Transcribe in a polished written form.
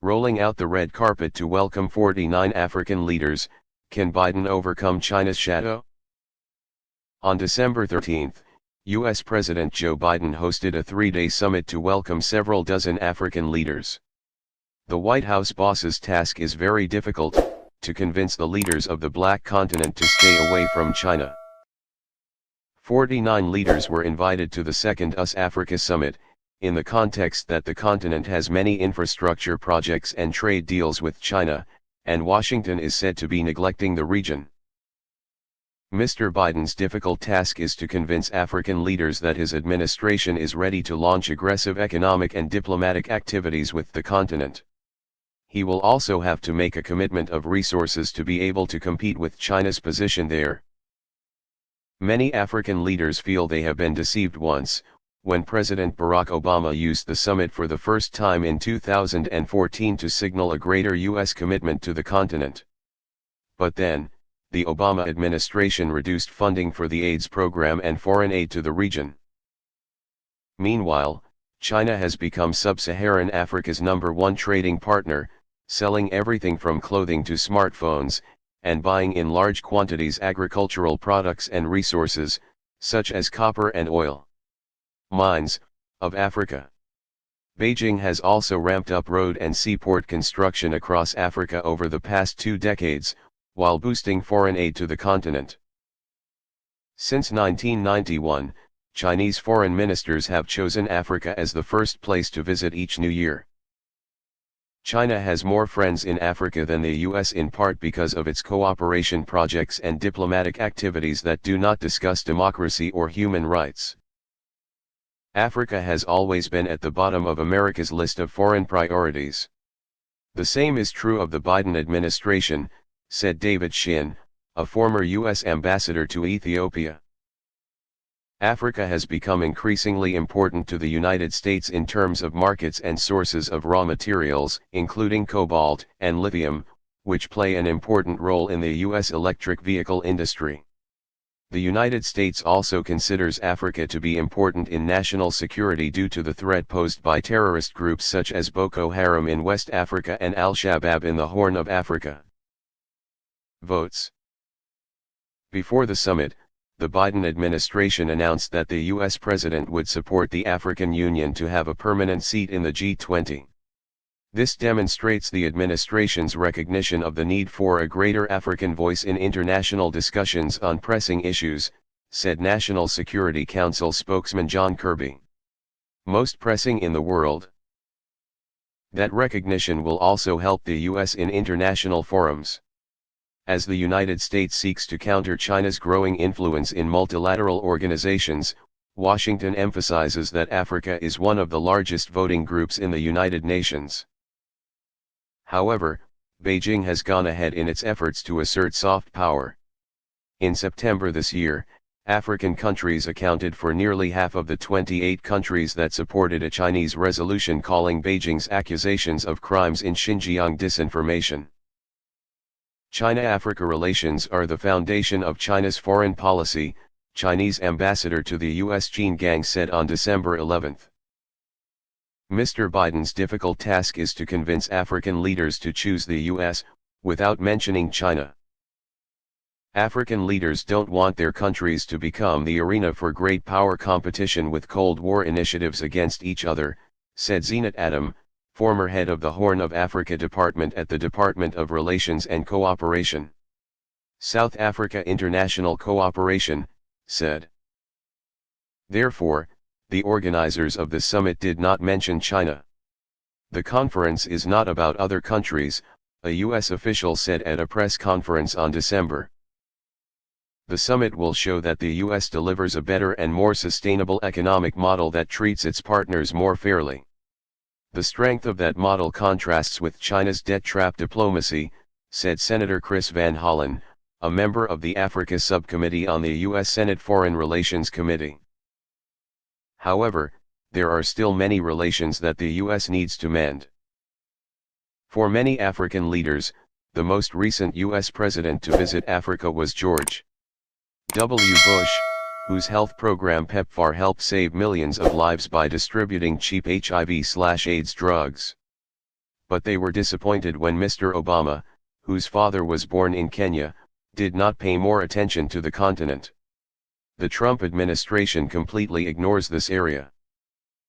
Rolling out the red carpet to welcome 49 African leaders, can Biden overcome China's shadow? On December 13, U.S. President Joe Biden hosted a three-day summit to welcome several dozen African leaders. The White House boss's task is very difficult, to convince the leaders of the Black continent to stay away from China. 49 leaders were invited to the second US Africa Summit, in the context that the continent has many infrastructure projects and trade deals with China, and Washington is said to be neglecting the region. Mr. Biden's difficult task is to convince African leaders that his administration is ready to launch aggressive economic and diplomatic activities with the continent. He will also have to make a commitment of resources to be able to compete with China's position there. Many African leaders feel they have been deceived once, when President Barack Obama used the summit for the first time in 2014 to signal a greater U.S. commitment to the continent. But then, the Obama administration reduced funding for the AIDS program and foreign aid to the region. Meanwhile, China has become sub-Saharan Africa's #1 trading partner, selling everything from clothing to smartphones, and buying in large quantities agricultural products and resources, such as copper and oil mines, of Africa. Beijing has also ramped up road and seaport construction across Africa over the past 2 decades, while boosting foreign aid to the continent. Since 1991, Chinese foreign ministers have chosen Africa as the first place to visit each new year. China has more friends in Africa than the US, in part because of its cooperation projects and diplomatic activities that do not discuss democracy or human rights. Africa has always been at the bottom of America's list of foreign priorities. The same is true of the Biden administration, said David Shin, a former U.S. ambassador to Ethiopia. Africa has become increasingly important to the United States in terms of markets and sources of raw materials, including cobalt and lithium, which play an important role in the U.S. electric vehicle industry. The United States also considers Africa to be important in national security due to the threat posed by terrorist groups such as Boko Haram in West Africa and Al-Shabaab in the Horn of Africa. Votes. Before the summit, the Biden administration announced that the U.S. president would support the African Union to have a permanent seat in the G20. This demonstrates the administration's recognition of the need for a greater African voice in international discussions on pressing issues, said National Security Council spokesman John Kirby. Most pressing in the world. That recognition will also help the U.S. in international forums. As the United States seeks to counter China's growing influence in multilateral organizations, Washington emphasizes that Africa is one of the largest voting groups in the United Nations. However, Beijing has gone ahead in its efforts to assert soft power. In September this year, African countries accounted for nearly half of the 28 countries that supported a Chinese resolution calling Beijing's accusations of crimes in Xinjiang disinformation. China-Africa relations are the foundation of China's foreign policy, Chinese ambassador to the U.S. Qin Gang said on December 11. Mr. Biden's difficult task is to convince African leaders to choose the U.S., without mentioning China. African leaders don't want their countries to become the arena for great power competition with Cold War initiatives against each other, said Zeenat Adam, former head of the Horn of Africa Department at the Department of Relations and Cooperation. South Africa International Cooperation, said. Therefore, the organizers of the summit did not mention China. The conference is not about other countries, a U.S. official said at a press conference on December. The summit will show that the U.S. delivers a better and more sustainable economic model that treats its partners more fairly. The strength of that model contrasts with China's debt trap diplomacy, said Senator Chris Van Hollen, a member of the Africa Subcommittee on the U.S. Senate Foreign Relations Committee. However, there are still many relations that the U.S. needs to mend. For many African leaders, the most recent U.S. president to visit Africa was George W. Bush, whose health program PEPFAR helped save millions of lives by distributing cheap HIV/AIDS drugs. but they were disappointed when Mr. Obama, whose father was born in Kenya, did not pay more attention to the continent. The Trump administration completely ignores this area.